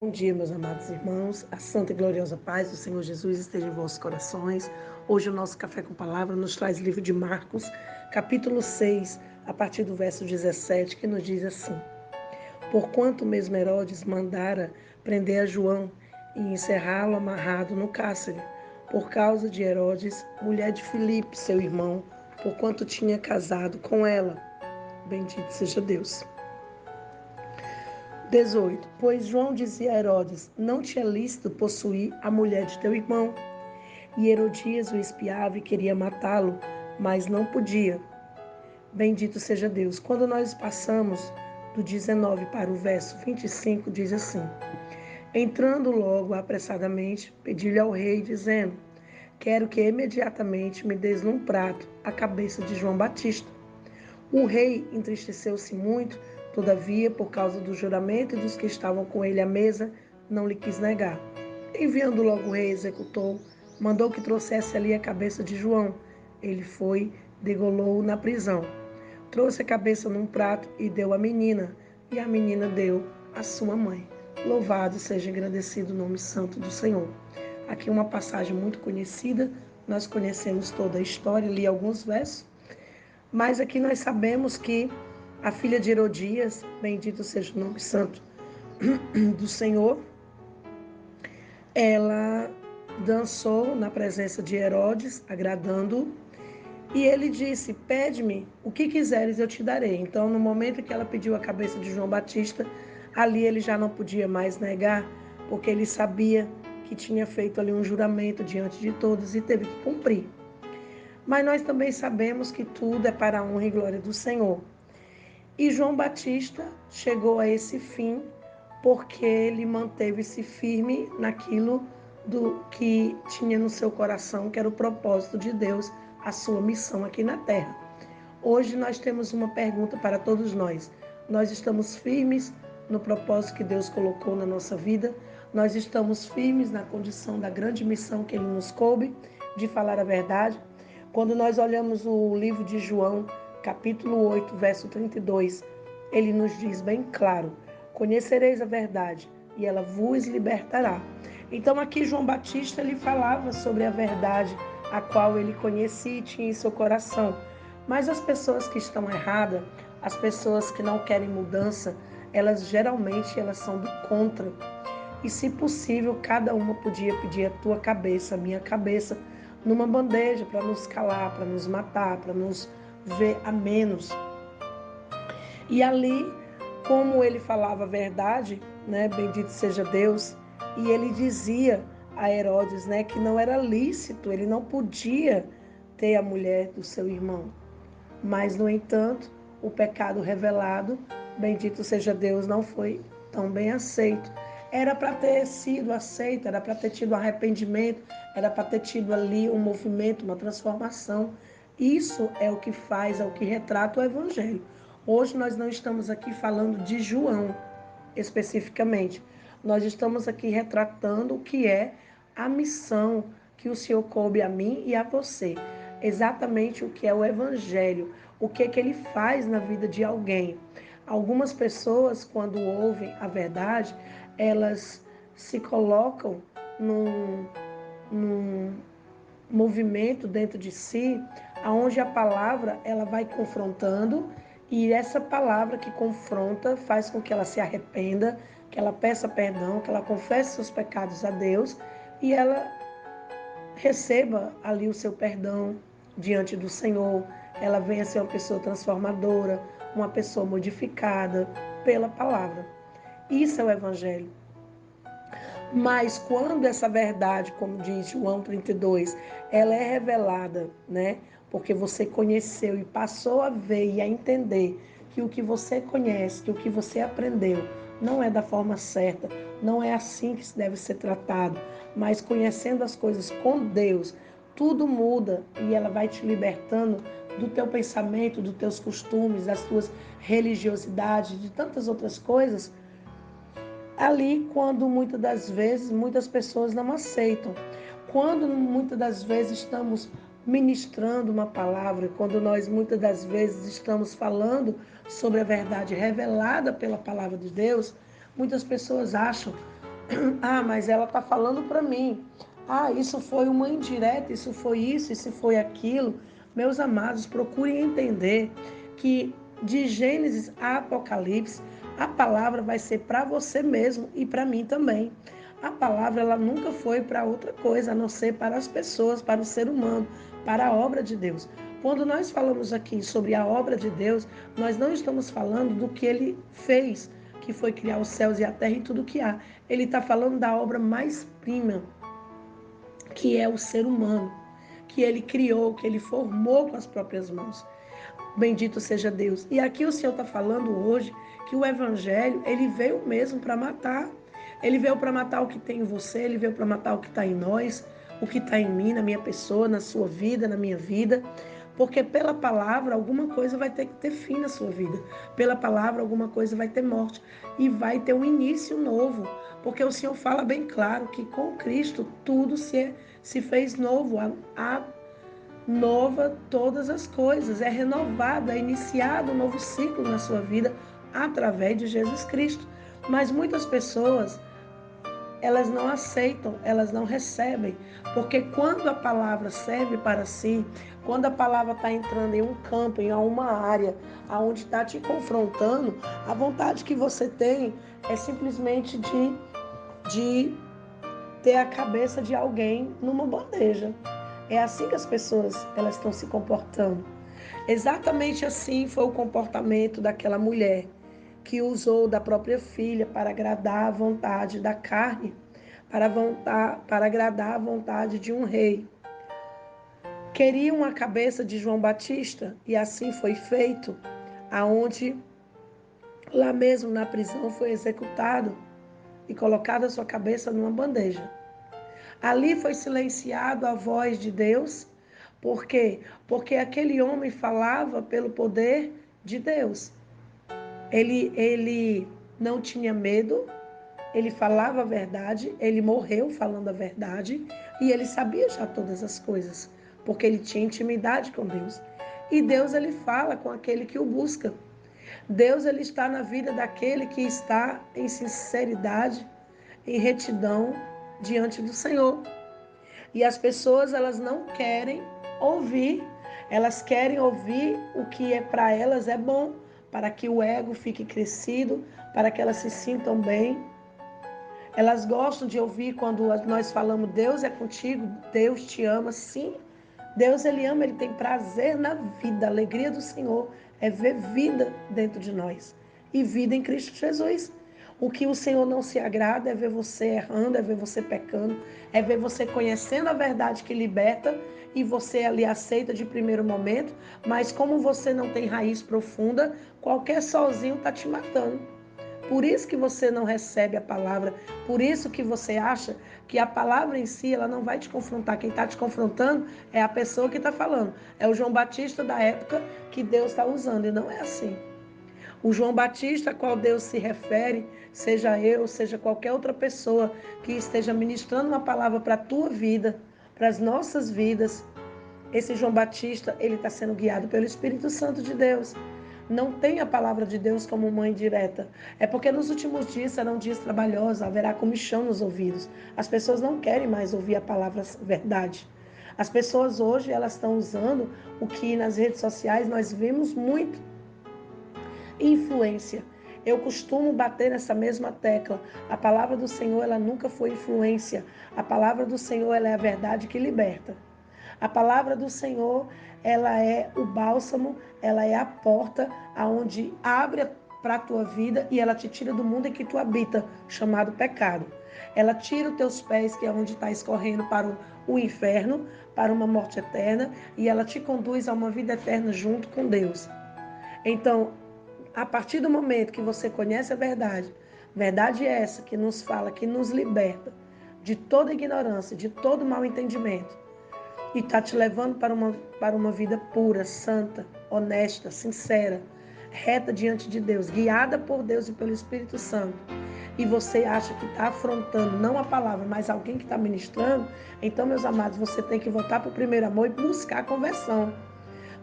Bom dia, meus amados irmãos. A santa e gloriosa paz do Senhor Jesus esteja em vossos corações. Hoje o nosso Café com Palavra nos traz o livro de Marcos, capítulo 6, a partir do verso 17, que nos diz assim: Porquanto mesmo Herodes mandara prender a João e encerrá-lo amarrado no cárcere, por causa de Herodes, mulher de Filipe, seu irmão, porquanto tinha casado com ela. Bendito seja Deus. 18. Pois João dizia a Herodes: Não te é lícito possuir a mulher de teu irmão. E Herodias o espiava e queria matá-lo, mas não podia. Bendito seja Deus. Quando nós passamos do 19 para o verso 25, diz assim: Entrando logo apressadamente, pedi-lhe ao rei, dizendo: Quero que imediatamente me des num prato a cabeça de João Batista. O rei entristeceu-se muito, todavia, por causa do juramento e dos que estavam com ele à mesa, não lhe quis negar. Enviando logo o rei, executou, mandou que trouxesse ali a cabeça de João. Ele foi, degolou-o na prisão. Trouxe a cabeça num prato e deu à menina, e a menina deu à sua mãe. Louvado seja engrandecido o nome santo do Senhor. Aqui uma passagem muito conhecida, nós conhecemos toda a história, li alguns versos. Mas aqui nós sabemos que a filha de Herodias, bendito seja o nome santo do Senhor, ela dançou na presença de Herodes, agradando-o, e ele disse: Pede-me o que quiseres, eu te darei. Então, no momento que ela pediu a cabeça de João Batista, ali ele já não podia mais negar, porque ele sabia que tinha feito ali um juramento diante de todos e teve que cumprir. Mas nós também sabemos que tudo é para a honra e glória do Senhor. E João Batista chegou a esse fim porque ele manteve-se firme naquilo do que tinha no seu coração, que era o propósito de Deus, a sua missão aqui na terra. Hoje nós temos uma pergunta para todos nós. Nós estamos firmes no propósito que Deus colocou na nossa vida? Nós estamos firmes na condição da grande missão que Ele nos coube, de falar a verdade? Quando nós olhamos o livro de João, capítulo 8, verso 32, ele nos diz bem claro: Conhecereis a verdade e ela vos libertará. Então aqui João Batista ele falava sobre a verdade a qual ele conhecia e tinha em seu coração. Mas as pessoas que estão erradas, as pessoas que não querem mudança, elas geralmente elas são do contra. E se possível, cada uma podia pedir a tua cabeça, a minha cabeça, numa bandeja para nos calar, para nos matar, para nos ver a menos. E ali, como ele falava a verdade, né, bendito seja Deus, e ele dizia a Herodes, né, que não era lícito, ele não podia ter a mulher do seu irmão. Mas, no entanto, o pecado revelado, bendito seja Deus, não foi tão bem aceito. Era para ter sido aceito, era para ter tido arrependimento, era para ter tido ali um movimento, uma transformação. Isso é o que faz, é o que retrata o Evangelho. Hoje nós não estamos aqui falando de João, especificamente. Nós estamos aqui retratando o que é a missão que o Senhor coube a mim e a você. Exatamente o que é o Evangelho, o que é que ele faz na vida de alguém. Algumas pessoas, quando ouvem a verdade, elas se colocam num movimento dentro de si, aonde a palavra ela vai confrontando e essa palavra que confronta faz com que ela se arrependa, que ela peça perdão, que ela confesse seus pecados a Deus e ela receba ali o seu perdão diante do Senhor. Ela venha ser uma pessoa transformadora, uma pessoa modificada pela palavra. Isso é o Evangelho. Mas quando essa verdade, como diz João 32, ela é revelada, né? Porque você conheceu e passou a ver e a entender que o que você conhece, que o que você aprendeu, não é da forma certa, não é assim que se deve ser tratado, mas conhecendo as coisas com Deus, tudo muda e ela vai te libertando do teu pensamento, dos teus costumes, das tuas religiosidades, de tantas outras coisas ali quando muitas das vezes muitas pessoas não aceitam. Quando muitas das vezes estamos ministrando uma palavra, quando nós muitas das vezes estamos falando sobre a verdade revelada pela palavra de Deus, muitas pessoas acham Ah, mas ela está falando para mim. Ah, isso foi uma indireta, isso foi aquilo. Meus amados, procurem entender que de Gênesis a Apocalipse, a palavra vai ser para você mesmo e para mim também. A palavra ela nunca foi para outra coisa, a não ser para as pessoas, para o ser humano, para a obra de Deus. Quando nós falamos aqui sobre a obra de Deus, nós não estamos falando do que ele fez, que foi criar os céus e a terra e tudo que há. Ele está falando da obra mais prima, que é o ser humano, que ele criou, que ele formou com as próprias mãos. Bendito seja Deus. E aqui o Senhor está falando hoje que o Evangelho, ele veio mesmo para matar. Ele veio para matar o que tem em você, ele veio para matar o que está em nós, o que está em mim, na minha pessoa, na sua vida, na minha vida. Porque pela palavra, alguma coisa vai ter que ter fim na sua vida. Pela palavra, alguma coisa vai ter morte. E vai ter um início novo. Porque o Senhor fala bem claro que com Cristo tudo se fez novo. A nova todas as coisas. É renovado, é iniciado um novo ciclo na sua vida através de Jesus Cristo. Mas muitas pessoas elas não aceitam, elas não recebem, porque quando a palavra serve para si, quando a palavra está entrando em um campo, em uma área, aonde está te confrontando, a vontade que você tem é simplesmente de ter a cabeça de alguém numa bandeja. É assim que as pessoas elas estão se comportando. Exatamente assim foi o comportamento daquela mulher que usou da própria filha para agradar a vontade da carne, para agradar a vontade de um rei. Queriam a cabeça de João Batista e assim foi feito, aonde lá mesmo na prisão foi executado e colocada a sua cabeça numa bandeja. Ali foi silenciado a voz de Deus. Por quê? Porque aquele homem falava pelo poder de Deus. Ele não tinha medo, ele falava a verdade, ele morreu falando a verdade e ele sabia já todas as coisas, porque ele tinha intimidade com Deus. E Deus ele fala com aquele que o busca. Deus ele está na vida daquele que está em sinceridade, em retidão diante do Senhor. E as pessoas elas não querem ouvir, elas querem ouvir o que é para elas é bom, para que o ego fique crescido, para que elas se sintam bem. Elas gostam de ouvir quando nós falamos Deus é contigo, Deus te ama, sim. Deus ele ama, ele tem prazer na vida, a alegria do Senhor é ver vida dentro de nós e vida em Cristo Jesus. O que o Senhor não se agrada é ver você errando, é ver você pecando, é ver você conhecendo a verdade que liberta e você ali aceita de primeiro momento, mas como você não tem raiz profunda, qualquer solzinho está te matando. Por isso que você não recebe a palavra, por isso que você acha que a palavra em si ela não vai te confrontar. Quem está te confrontando é a pessoa que está falando. É o João Batista da época que Deus está usando, e não é assim. O João Batista a qual Deus se refere, seja eu, seja qualquer outra pessoa que esteja ministrando uma palavra para a tua vida, para as nossas vidas, esse João Batista, ele está sendo guiado pelo Espírito Santo de Deus. Não tem a palavra de Deus como mãe direta. É porque nos últimos dias serão dias trabalhosos, haverá comichão nos ouvidos. As pessoas não querem mais ouvir a palavra verdade. As pessoas hoje, elas estão usando o que nas redes sociais nós vemos muito. Influência. Eu costumo bater nessa mesma tecla. A palavra do Senhor, ela nunca foi influência. A palavra do Senhor, ela é a verdade que liberta. A palavra do Senhor, ela é o bálsamo, ela é a porta aonde abre para a tua vida e ela te tira do mundo em que tu habita, chamado pecado. Ela tira os teus pés, que é onde está escorrendo para o inferno, para uma morte eterna, e ela te conduz a uma vida eterna junto com Deus. Então, a partir do momento que você conhece a verdade é essa que nos fala, que nos liberta de toda ignorância, de todo mal entendimento, e está te levando para uma vida pura, santa, honesta, sincera, reta diante de Deus, guiada por Deus e pelo Espírito Santo, e você acha que está afrontando não a palavra, mas alguém que está ministrando, então, meus amados, você tem que voltar para o primeiro amor e buscar a conversão.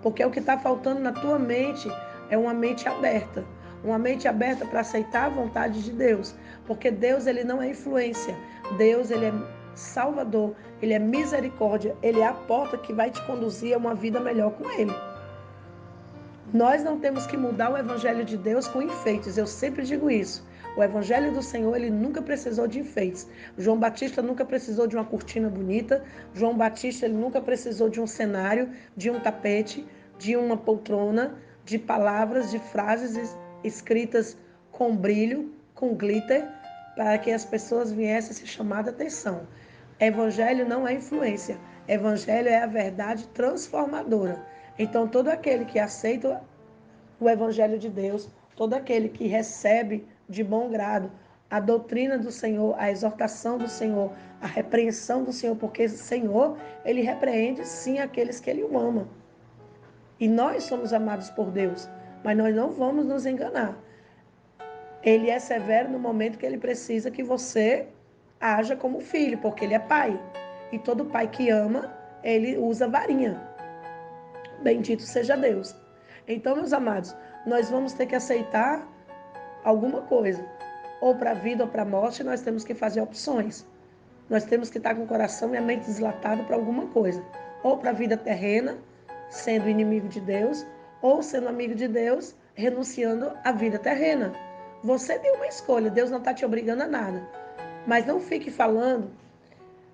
Porque o que está faltando na tua mente é uma mente aberta. uma mente aberta para aceitar a vontade de Deus, porque Deus ele não é influência, Deus ele é Salvador, ele é misericórdia, ele é a porta que vai te conduzir a uma vida melhor com ele. Nós não temos que mudar o evangelho de Deus com enfeites, eu sempre digo isso. O evangelho do Senhor, ele nunca precisou de enfeites. João Batista nunca precisou de uma cortina bonita. João Batista, ele nunca precisou de um cenário, de um tapete, de uma poltrona, de palavras, de frases escritas com brilho, com glitter, para que as pessoas viessem se chamar a atenção. Evangelho não é influência. Evangelho é a verdade transformadora. Então, todo aquele que aceita o Evangelho de Deus, todo aquele que recebe de bom grado a doutrina do Senhor, a exortação do Senhor, a repreensão do Senhor, porque o Senhor, ele repreende sim aqueles que ele ama. E nós somos amados por Deus, mas nós não vamos nos enganar. Ele é severo no momento que ele precisa que você haja como filho, porque ele é pai. E todo pai que ama, ele usa varinha. Bendito seja Deus. Então, meus amados, nós vamos ter que aceitar alguma coisa. Ou para a vida ou para a morte, nós temos que fazer opções. Nós temos que estar com o coração e a mente deslatada para alguma coisa. Ou para a vida terrena, sendo inimigo de Deus, ou sendo amigo de Deus, renunciando à vida terrena. Você tem uma escolha, Deus não está te obrigando a nada. Mas não fique falando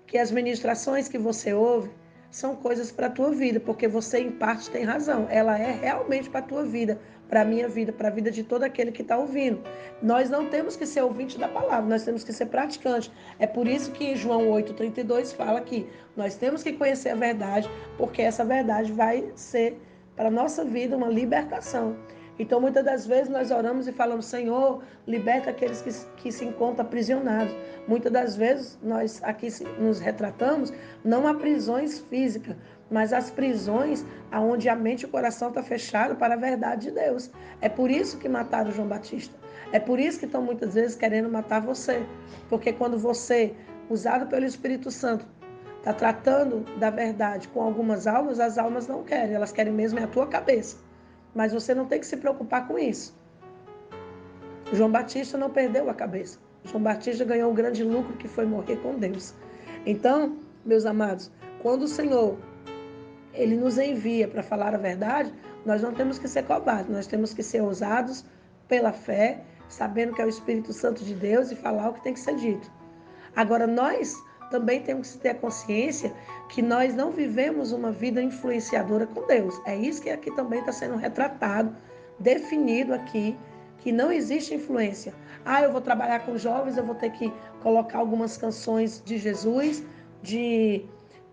que as ministrações que você ouve são coisas para a tua vida, porque você em parte tem razão. Ela é realmente para a tua vida, para a minha vida, para a vida de todo aquele que está ouvindo. Nós não temos que ser ouvinte da palavra, nós temos que ser praticante. É por isso que em João 8,32 fala que nós temos que conhecer a verdade, porque essa verdade vai ser para a nossa vida uma libertação. Então, muitas das vezes nós oramos e falamos, Senhor, liberta aqueles que se encontram aprisionados. Muitas das vezes nós aqui nos retratamos não a prisões físicas, mas as prisões onde a mente e o coração estão fechados para a verdade de Deus. É por isso que mataram João Batista. É por isso que estão muitas vezes querendo matar você. Porque quando você, usado pelo Espírito Santo, está tratando da verdade com algumas almas, as almas não querem. Elas querem mesmo é a tua cabeça. Mas você não tem que se preocupar com isso. João Batista não perdeu a cabeça. João Batista ganhou um grande lucro que foi morrer com Deus. Então, meus amados, quando o Senhor ele nos envia para falar a verdade, nós não temos que ser covardes, nós temos que ser ousados pela fé, sabendo que é o Espírito Santo de Deus e falar o que tem que ser dito. Agora, nós também temos que ter a consciência que nós não vivemos uma vida influenciadora com Deus. É isso que aqui também está sendo retratado, definido aqui, que não existe influência. Eu vou trabalhar com jovens, eu vou ter que colocar algumas canções de Jesus,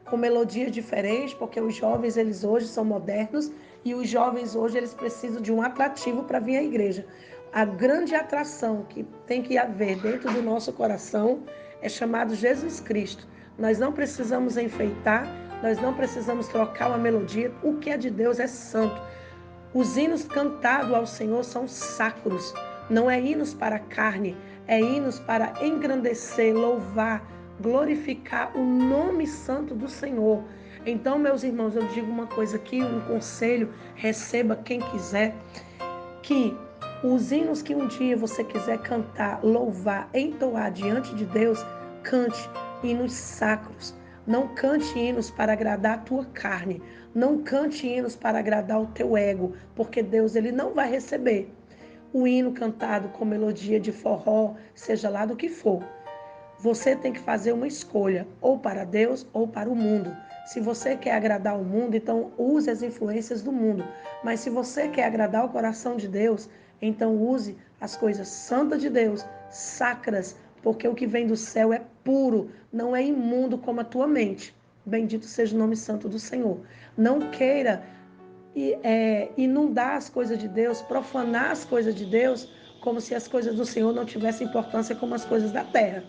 com melodias diferentes, porque os jovens, eles hoje são modernos, e os jovens hoje, eles precisam de um atrativo para vir à igreja. A grande atração que tem que haver dentro do nosso coração é chamado Jesus Cristo. Nós não precisamos enfeitar, nós não precisamos trocar uma melodia. O que é de Deus é santo. Os hinos cantados ao Senhor são sacros. Não é hinos para a carne, é hinos para engrandecer, louvar, glorificar o nome santo do Senhor. Então, meus irmãos, eu digo uma coisa aqui, um conselho, receba quem quiser, que os hinos que um dia você quiser cantar, louvar, entoar diante de Deus, cante hinos sacros. Não cante hinos para agradar a tua carne. Não cante hinos para agradar o teu ego, porque Deus ele não vai receber o hino cantado com melodia de forró, seja lá do que for. Você tem que fazer uma escolha, ou para Deus ou para o mundo. Se você quer agradar o mundo, então use as influências do mundo. Mas se você quer agradar o coração de Deus, então use as coisas santas de Deus, sacras, porque o que vem do céu é puro, não é imundo como a tua mente. Bendito seja o nome santo do Senhor. Não queira inundar as coisas de Deus, profanar as coisas de Deus, como se as coisas do Senhor não tivessem importância como as coisas da terra,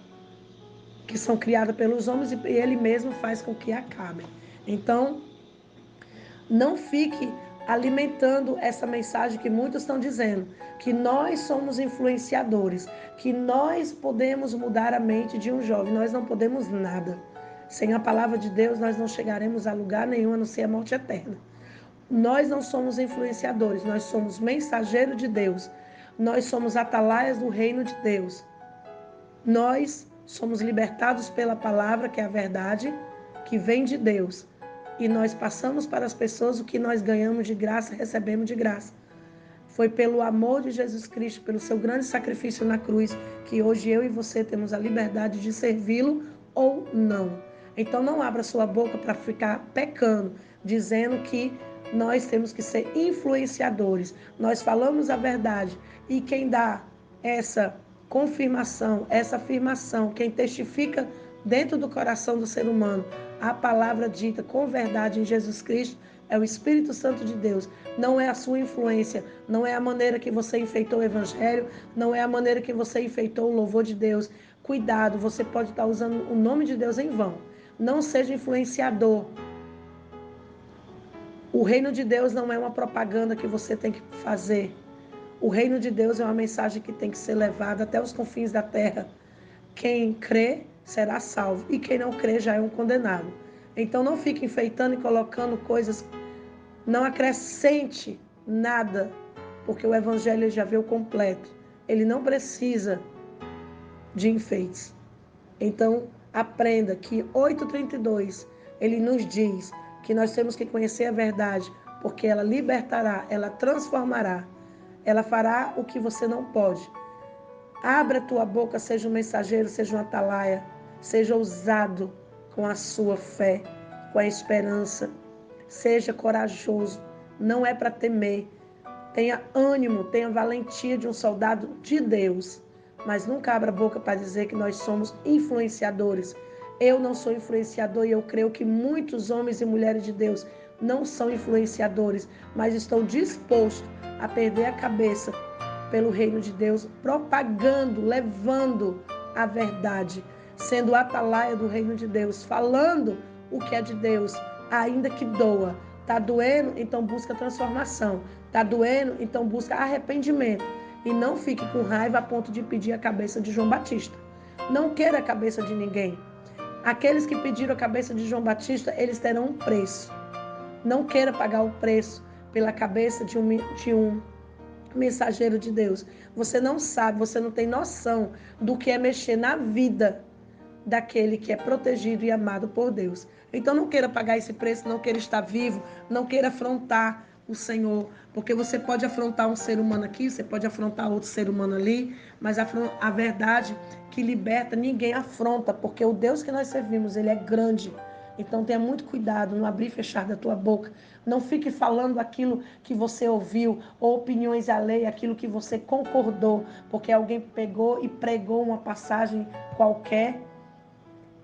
que são criadas pelos homens e ele mesmo faz com que acabem. Então, não fique alimentando essa mensagem que muitos estão dizendo, que nós somos influenciadores, que nós podemos mudar a mente de um jovem. Nós não podemos nada. Sem a palavra de Deus, nós não chegaremos a lugar nenhum, a não ser a morte eterna. Nós não somos influenciadores, nós somos mensageiros de Deus. Nós somos atalaias do reino de Deus. Nós somos libertados pela palavra, que é a verdade, que vem de Deus. E nós passamos para as pessoas o que nós ganhamos de graça, recebemos de graça. Foi pelo amor de Jesus Cristo, pelo seu grande sacrifício na cruz, que hoje eu e você temos a liberdade de servi-lo ou não. Então não abra sua boca para ficar pecando, dizendo que nós temos que ser influenciadores. Nós falamos a verdade e quem dá essa confirmação, essa afirmação, quem testifica dentro do coração do ser humano a palavra dita com verdade em Jesus Cristo, é o Espírito Santo de Deus. Não é a sua influência, não é a maneira que você enfeitou o Evangelho, não é a maneira que você enfeitou o louvor de Deus. Cuidado, você pode estar usando o nome de Deus em vão. Não seja influenciador. O reino de Deus não é uma propaganda que você tem que fazer. O reino de Deus é uma mensagem que tem que ser levada até os confins da terra. Quem crê será salvo e quem não crê já é um condenado. Então não fique enfeitando e colocando coisas, não acrescente nada, porque o evangelho já veio completo. Ele não precisa de enfeites. Então aprenda que 8:32 ele nos diz que nós temos que conhecer a verdade, porque ela libertará, ela transformará, ela fará o que você não pode. Abra a tua boca, seja um mensageiro, seja um atalaia, seja ousado com a sua fé, com a esperança. Seja corajoso, não é para temer. Tenha ânimo, tenha valentia de um soldado de Deus. Mas nunca abra a boca para dizer que nós somos influenciadores. Eu não sou influenciador e eu creio que muitos homens e mulheres de Deus não são influenciadores, mas estão dispostos a perder a cabeça pelo reino de Deus, propagando, levando a verdade, sendo atalaia do reino de Deus, falando o que é de Deus, ainda que doa. Está doendo? Então busca transformação. Está doendo? Então busca arrependimento. E não fique com raiva a ponto de pedir a cabeça de João Batista. Não queira a cabeça de ninguém. Aqueles que pediram a cabeça de João Batista, eles terão um preço. Não queira pagar o preço pela cabeça de um mensageiro de Deus. Você não sabe, você não tem noção do que é mexer na vida daquele que é protegido e amado por Deus. Então não queira pagar esse preço, não queira estar vivo, não queira afrontar o Senhor, porque você pode afrontar um ser humano aqui, você pode afrontar outro ser humano ali, mas a verdade que liberta, ninguém afronta, porque o Deus que nós servimos, ele é grande. Então tenha muito cuidado, não abrir e fechar da tua boca. Não fique falando aquilo que você ouviu, ou opiniões alheias, aquilo que você concordou, porque alguém pegou e pregou uma passagem qualquer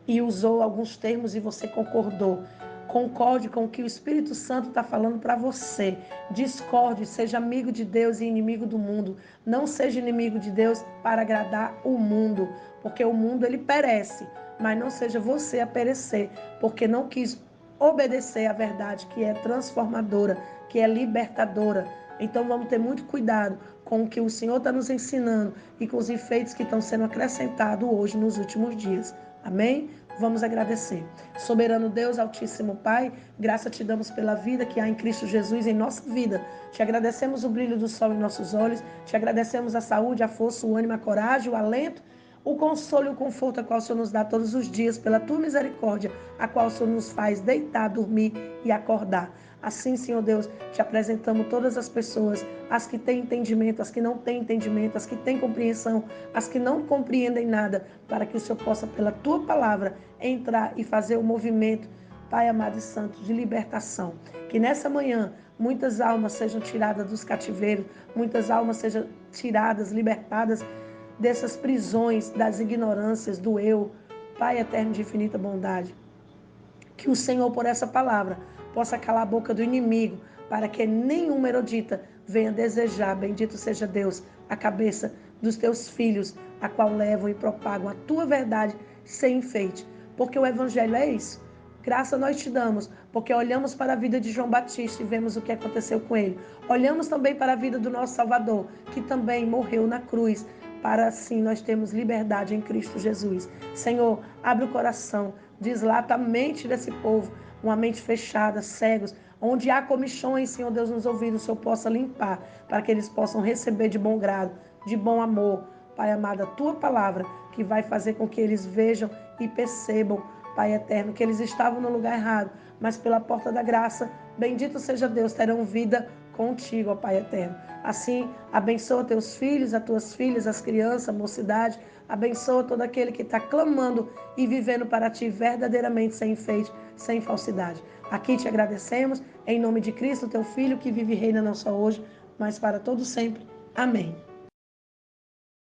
e usou alguns termos e você concordou. Concorde com o que o Espírito Santo está falando para você. Discorde, seja amigo de Deus e inimigo do mundo. Não seja inimigo de Deus para agradar o mundo, porque o mundo ele perece, mas não seja você a perecer, porque não quis obedecer à verdade que é transformadora, que é libertadora. Então vamos ter muito cuidado com o que o Senhor está nos ensinando e com os efeitos que estão sendo acrescentados hoje nos últimos dias. Amém? Vamos agradecer. Soberano Deus, Altíssimo Pai, graça te damos pela vida que há em Cristo Jesus em nossa vida. Te agradecemos o brilho do sol em nossos olhos, te agradecemos a saúde, a força, o ânimo, a coragem, o alento, o consolo e o conforto a qual o Senhor nos dá todos os dias, pela tua misericórdia, a qual o Senhor nos faz deitar, dormir e acordar. Assim, Senhor Deus, te apresentamos todas as pessoas, as que têm entendimento, as que não têm entendimento, as que têm compreensão, as que não compreendem nada, para que o Senhor possa, pela tua palavra, entrar e fazer o movimento, Pai amado e santo, de libertação. Que nessa manhã muitas almas sejam tiradas dos cativeiros, muitas almas sejam tiradas, libertadas dessas prisões, das ignorâncias, do eu. Pai eterno de infinita bondade, que o Senhor, por essa palavra, possa calar a boca do inimigo, para que nenhuma erudita venha desejar, bendito seja Deus, a cabeça dos teus filhos, a qual levam e propagam a tua verdade sem enfeite. Porque o evangelho é isso. Graça nós te damos, porque olhamos para a vida de João Batista e vemos o que aconteceu com ele. Olhamos também para a vida do nosso Salvador, que também morreu na cruz, para assim nós termos liberdade em Cristo Jesus. Senhor, abre o coração, deslata a mente desse povo, uma mente fechada, cegos, Onde há comichões, Senhor Deus, nos ouvidos, o Senhor possa limpar, para que eles possam receber de bom grado, de bom amor, Pai amado, a Tua palavra, que vai fazer com que eles vejam e percebam, Pai eterno, que eles estavam no lugar errado, mas pela porta da graça, bendito seja Deus, terão vida contigo, ó Pai eterno. Assim, abençoa teus filhos, as tuas filhas, as crianças, a mocidade, abençoa todo aquele que está clamando e vivendo para ti verdadeiramente sem enfeite, sem falsidade. Aqui te agradecemos, em nome de Cristo, teu Filho, que vive e reina não só hoje, mas para todo sempre. Amém.